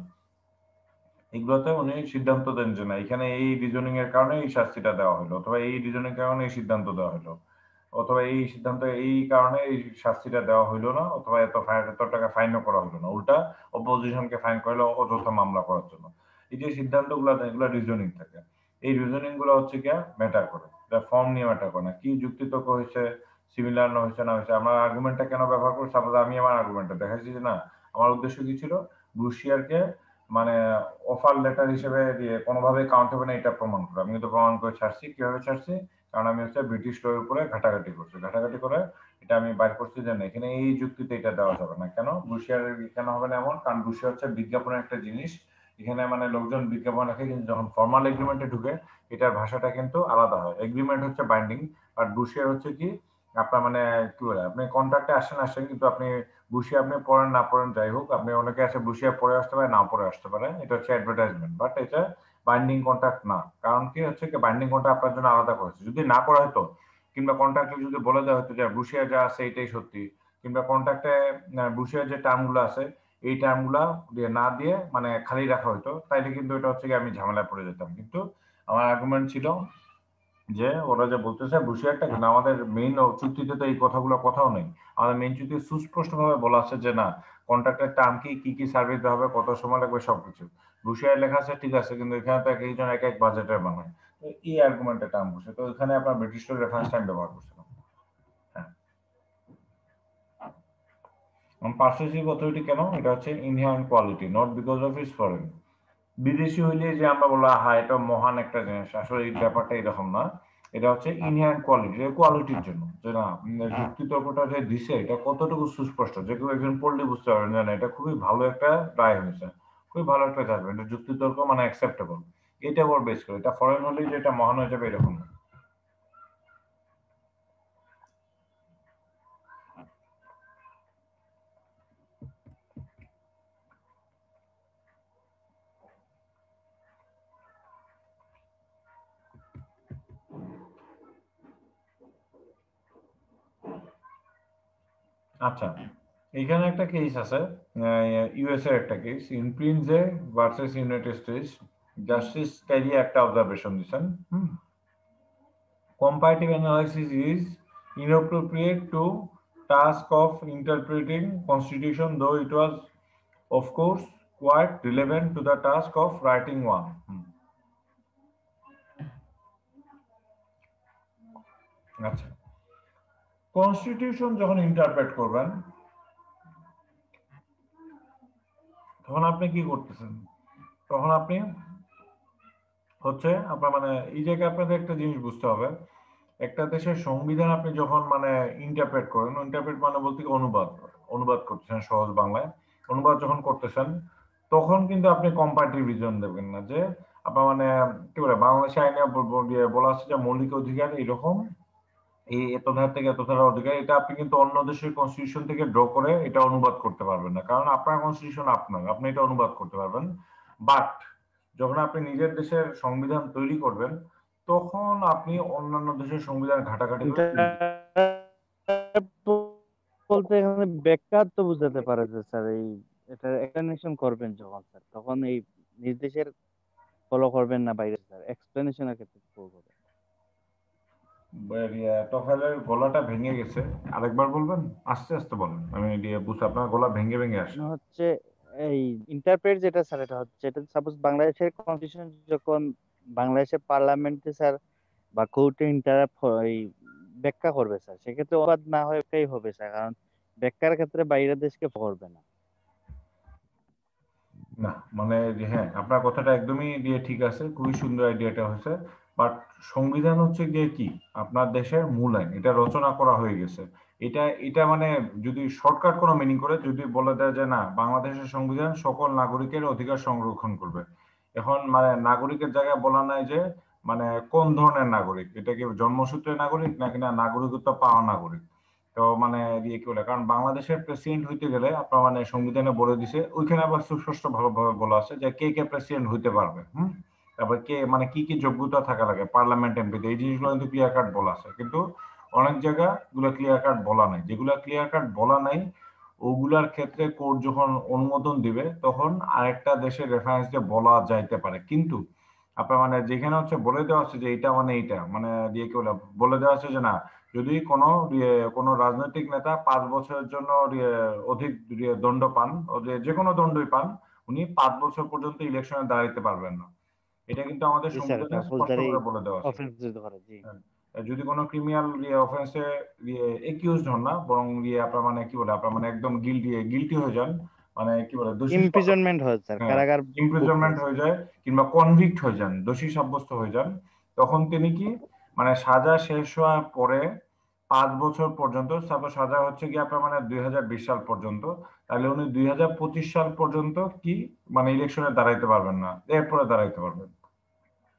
এগুলোতে উনি সিদ্ধান্ত দেন যে না এখানে এই রিজনিং এর কারণে এই শাস্তিটা দেওয়া হলো, অথবা এই রিজনিং এর কারণে এই সিদ্ধান্ত দেওয়া হলো, অথবা এই সিদ্ধান্ত এই কারণে এই শাস্তিটা দেওয়া হইলো না, অথবা এত টাকা ফাইনও করা হলো না, উল্টা অপোজিশনকে ফাইন করলো অযথা মামলা করার জন্য। এই যে সিদ্ধান্তগুলো দেয়, এগুলো রিজনিং থাকে। এই রিজনিং গুলো হচ্ছে কি ম্যাটার করে, এটা ফর্ম নিয়ে ম্যাটার করে না, কি যুক্তিতর্ক হয়েছে, সিমিলার না হয়েছে, না হয়েছে, আমার আর্গুমেন্টটা কেন ব্যবহার করছি, সাপোজ আমি আমার আর্গুমেন্টটা দেখাচ্ছি যে না আমার উদ্দেশ্য কি ছিল, ব্রুশিয়ারকে মানে অফার লেটার হিসেবে দিয়ে কোনোভাবে কাউন্ট হবে না এটা প্রমাণ করে। আমি কিন্তু প্রমাণ করে ছাড়ছি। কিভাবে ছাড়ছি? কারণ আমি হচ্ছে ব্রিটিশ ল এর উপরে ঘাটাঘাটি করছি, ঘাটাঘাটি করে এটা আমি বাইর করছি যে না এখানে এই যুক্তিতে এটা দেওয়া যাবে না। কেন ব্রুশিয়ার কেন হবে না এমন? কারণ ব্রুশিয়ার হচ্ছে বিজ্ঞাপনের একটা জিনিস, এখানে মানে লোকজন বিজ্ঞাপন রাখে, কিন্তু যখন ফর্মাল এগ্রিমেন্টে ঢুকে এটার ভাষাটা কিন্তু আলাদা হয়। এগ্রিমেন্ট হচ্ছে বাইন্ডিং, আর ব্রুশিয়ার হচ্ছে কি আপনার মানে কি বলে, আপনি কন্ট্রাক্টে আসেন আসেন, কিন্তু আপনি বুশিয়া আপনি পড়েন না পড়েন যাই হোক, আপনি অনেকে আছে বুশিয়া পড়ে আসতে পারে, না পড়ে আসতে পারে, এটা হচ্ছে অ্যাডভার্টাইজমেন্ট, বাট এটা বাইন্ডিং কন্ট্রাক্ট না। কারণ কি হচ্ছে কি বাইন্ডিং কন্ট্রাক্ট আপনার জন্য আলাদা করেছে, যদি না করা হতো, কিংবা কন্ট্রাক্টে যদি বলে দেওয়া হতো যে বুশিয়া যা আছে এটাই সত্যি, কিংবা কন্ট্রাক্টে বুশিয়ার যে টার্মগুলো আছে এই টার্মগুলা দিয়ে না দিয়ে মানে খালি রাখা হতো, তাইলে কিন্তু এটা হচ্ছে কি আমি ঝামেলায় পড়ে যেতাম। কিন্তু আমার আর্গুমেন্ট ছিল যে ওরা যে বলতেছে বুশিয়ারটা, কিন্তু আমাদের মেইন চুক্তিতে তো এই কথাগুলো কথাও নেই। আমাদের মেইন চুক্তি সুস্পষ্টভাবে বলা আছে যে না কন্ট্রাক্টের টার্ম কি, কি কি সার্ভিস দেওয়া হবে, কত সময় লাগবে, সবকিছু বুশিয়ার লেখা আছে, ঠিক আছে, কিন্তু এখানে তো এক একজন এক এক বাজেটের বানায়। তো এই আর্গুমেন্টের টার্ম বসে, তো এখানে আপনার ব্রিটিশ রেফারেন্স টাইম ব্যবহার করছিলাম। হ্যাঁ, পার্সুয়েসিভ অথরিটি কেন? এটা হচ্ছে inherent quality, not because of its foreign. বিদেশি হইলে যে আমরা বললাম হ্যাঁ এটা মহান একটা জিনিস, আসলে এই ব্যাপারটা এরকম না। এটা হচ্ছে ইনহ্যান্ড কোয়ালিটি, কোয়ালিটির জন্য, যে না যুক্তি তর্কটা যে দিছে এটা কতটুকু সুস্পষ্ট, যে কেউ একজন পড়লে বুঝতে পারবেন যে না এটা খুবই ভালো একটা রায় হয়েছে, খুবই ভালো একটা জাজমেন্ট, এটা যুক্তি তর্ক মানে অ্যাকসেপ্টেবল। এটা ওর বেস করে, এটা ফরেন হলেই যে এটা মহান হয়ে যাবে এরকম না। আচ্ছা, এখানে একটা কেস আছে, ইউএসএ একটা কেস, ইনপ্রিনজে versus United States. Justice Carey একটা অবজারভেশন দিচ্ছেন, comparative analysis is inappropriate to task of interpreting constitution, though it was of course quite relevant to the task of writing one. আচ্ছা, কনস্টিটিউশন যখন ইন্টারপ্রেট করবেন তখন আপনি কি করতেছেন? তখন আপনি হচ্ছে আপনার মানে এই জায়গায় আপনাদের একটা জিনিস বুঝতে হবে, একটা দেশের সংবিধান আপনি যখন মানে ইন্টারপ্রেট করেন, ইন্টারপ্রেট মানে বলতে কি অনুবাদ, অনুবাদ করতেছেন সহজ বাংলায়, অনুবাদ যখন করতেছেন তখন কিন্তু আপনি কম্পারেটিভ রিজন দেবেন না যে আপনার মানে কি বলে বাংলাদেশে আইনে বলা আছে যে মৌলিক অধিকার এরকম, এই এত ধারা থেকে এত ধারা অধিকার, এটা আপনি কিন্তু অন্য দেশের কনস্টিটিউশন থেকে ড্র করে এটা অনুবাদ করতে পারবেন না, কারণ আপনার কনস্টিটিউশন আপনার, আপনি এটা অনুবাদ করতে পারবেন। বাট যখন আপনি নিজের দেশের সংবিধান তৈরি করবেন তখন আপনি অন্যান্য দেশের সংবিধান ঘাটাঘাটি করে তৈরি করবেন। বলতে এখানে ব্যাখ্যা তো বুঝাতে পারে যে স্যার এই এটা এক্সপ্লেনেশন করবেন যখন স্যার তখন এই নির্দেশের ফলো করবেন না বাইরে স্যার এক্সপ্লেনেশনের ক্ষেত্রে করবেন। তোফায়েলের গলাটা ভেঙে গেছে, আরেকবার বলবেন, আস্তে আস্তে বলেন, আমি বুঝতে আপনার গলা ভেঙে ভেঙে আসে। হচ্ছে এই ইন্টারপ্রেট যেটা স্যার এটা হচ্ছে এটা সাপোজ বাংলাদেশের কনস্টিটিউশন যখন বাংলাদেশের পার্লামেন্টে স্যার বা কোর্টে এই ব্যাখ্যা করবে স্যার সেক্ষেত্রে অনুবাদ না হয়েই হবে স্যার কারণ ব্যাখ্যার ক্ষেত্রে বাইরের দেশকে করবে না। না মানে হ্যাঁ, আপনার কথাটা একদমই ঠিক আছে, খুবই সুন্দর আইডিয়াটা হয়েছে। বাট সংবিধান হচ্ছে গিয়ে কি আপনার দেশের মূল আইন, এটা রচনা করা হয়ে গেছে। এটা এটা মানে যদি শর্টকাট কোনো মিনিং করে যদি বলে দেয় যে না বাংলাদেশের সংবিধান সকল নাগরিকের অধিকার সংরক্ষণ করবে, এখন মানে নাগরিকের জায়গায় বলা নাই যে মানে কোন ধরনের নাগরিক, এটা কি জন্মসূত্রে নাগরিক নাকি না নাগরিকত্ব পাওয়া নাগরিক। তো মানে কি বলে, কারণ বাংলাদেশের প্রেসিডেন্ট হইতে গেলে আপনার মানে সংবিধানে বলে দিছে, ওইখানে আবার সুস্পষ্ট ভাবে বলা আছে যে কে কে প্রেসিডেন্ট হইতে পারবে, তারপর কে মানে কি কি যোগ্যতা থাকা লাগে পার্লামেন্ট এমপিতে, এই জিনিসগুলো কিন্তু ক্লিয়ার কাট বলা আছে, কিন্তু অনেক জায়গা গুলো ক্লিয়ার কাট বলা নাই, যেগুলো ক্লিয়ার কাট বলা নাই ওগুলার ক্ষেত্রে কোর্ট যখন অনুমোদন দিবে তখন আরেকটা দেশের রেফারেন্স দিয়ে বলা যাইতে পারে। কিন্তু আপনার মানে যেখানে হচ্ছে বলে দেওয়া আছে যে এইটা মানে এইটা মানে কি বলে বলে দেওয়া আছে যে না যদি কোনো রাজনৈতিক নেতা 5 বছরের জন্য অধিক দণ্ড পান, যে কোনো দণ্ডই পান, উনি 5 বছর পর্যন্ত ইলেকশনে দাঁড়াইতে পারবেন না। এটা কিন্তু আমাদের জি স্যার সংবিধানে এটা স্পষ্ট ফৌজদারি করে বলে দেওয়া আছে। অফেন্স দিতে পারে জি। হ্যাঁ, যদি কোনো ক্রিমিনাল অফেন্সে একিউজড হন না, বরং আপনার মানে কি বলে আপনার মানে একদম গিলটি হয়ে যান, মানে কি বলে দোষী সাব্যস্ত, ইমপ্রিজনমেন্ট হয় স্যার হ্যাঁ কারাগার ভোগ করে ইমপ্রিজনমেন্ট স্যার। হয়ে যায় কিংবা কনভিক্ট হয়ে যান, দোষী সাব্যস্ত হয়ে যান, তখন তিনি কি মানে সাজা শেষ হওয়ার পরে 5 বছর পর্যন্ত, সাপোজ সাজা হচ্ছে কি আপনার মানে 2020 সাল পর্যন্ত, তাহলে উনি 2025 সাল পর্যন্ত কি মানে ইলেকশনে দাঁড়াইতে পারবেন না, এরপরে দাঁড়াইতে পারবেন।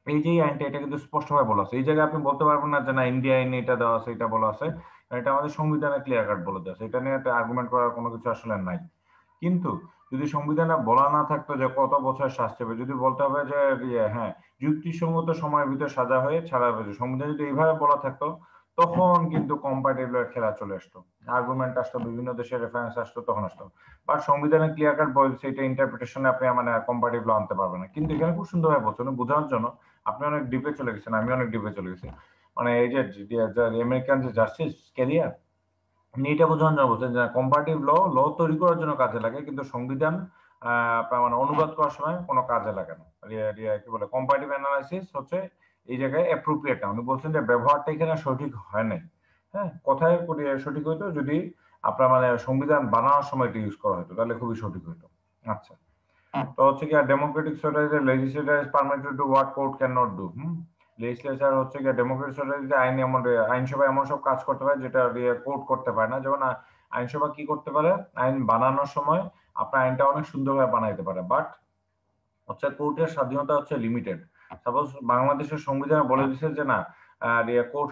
এই যে আইনটা এটা কিন্তু স্পষ্টভাবে বলা আছে, এই জায়গায় আপনি বলতে পারবেন না যে না ইন্ডিয়া আইনে এটা দেওয়া আছে এটা বলা আছে, এটা আমাদের সংবিধানে ক্লিয়ার কাট বলে দেওয়া আছে, এটা নিয়ে একটা আর্গুমেন্ট করার কোনো কিছু আসলে নাই। কিন্তু যদি সংবিধানে বলা না থাকতো যে কত বছর শাস্তি হবে, যদি বলতে হবে যে হ্যাঁ যুক্তিসঙ্গত সময়ের ভিতর সাজা হয়ে ছাড়া হবে, সংবিধান যদি এইভাবে বলা থাকতো তখন কিন্তু কম্পারেটিভ খেলা চলে আসতো, আর্গুমেন্ট আসতো, বিভিন্ন দেশের রেফারেন্স আসতো, তখন আসতো। বাট সংবিধানে ক্লিয়ার কাট বলছে এটা ইন্টারপ্রিটেশনে আপনি মানে কম্পারেটিভ ল আনতে পারবেন না, কিন্তু এখানে খুব সুন্দরভাবে বলছেন বোঝানোর জন্য। আপনি অনেক ডিপে চলে গেছেন, আমি অনেক ডিপে চলে গেছি, মানে এই যে আমেরিকান যে জাস্টিস ক্যারিয়ার এটা বোঝানোর জন্য বলছেন যে কম্পারেটিভ ল ল তৈরি করার জন্য কাজে লাগে, কিন্তু সংবিধান আপনার মানে অনুবাদ করার সময় কোনো কাজে লাগে না। কি বলে কম্পারেটিভ অ্যানালাইসিস হচ্ছে এই জায়গায় অ্যাপ্রোপ্রিয়েট না, উনি বলছেন যে ব্যবহারটা এখানে সঠিক হয় নাই। হ্যাঁ, কথায় সঠিক হইতো যদি আপনার মানে সংবিধান বানানোর সময় এটা ইউজ করা হতো, তাহলে খুবই সঠিক হইতো। আচ্ছা, তো হচ্ছে কি ডেমোক্রেটিক সোসাইটিতে legislator is permitted to what court can not do. Legislature হচ্ছে কি ডেমোক্রেটিক সোসাইটিতে আইনসভা এমন সব কাজ করতে পারে যেটা কোর্ট করতে পারে না, যেমন আইনসভা কি করতে পারে, আইন বানানোর সময় আপনার আইনটা অনেক সুন্দরভাবে বানাইতে পারে, বাট হচ্ছে কোর্টের স্বাধীনতা হচ্ছে লিমিটেড। সাপোজ বাংলাদেশের সংবিধানে বলে দিচ্ছে যে না কোর্ট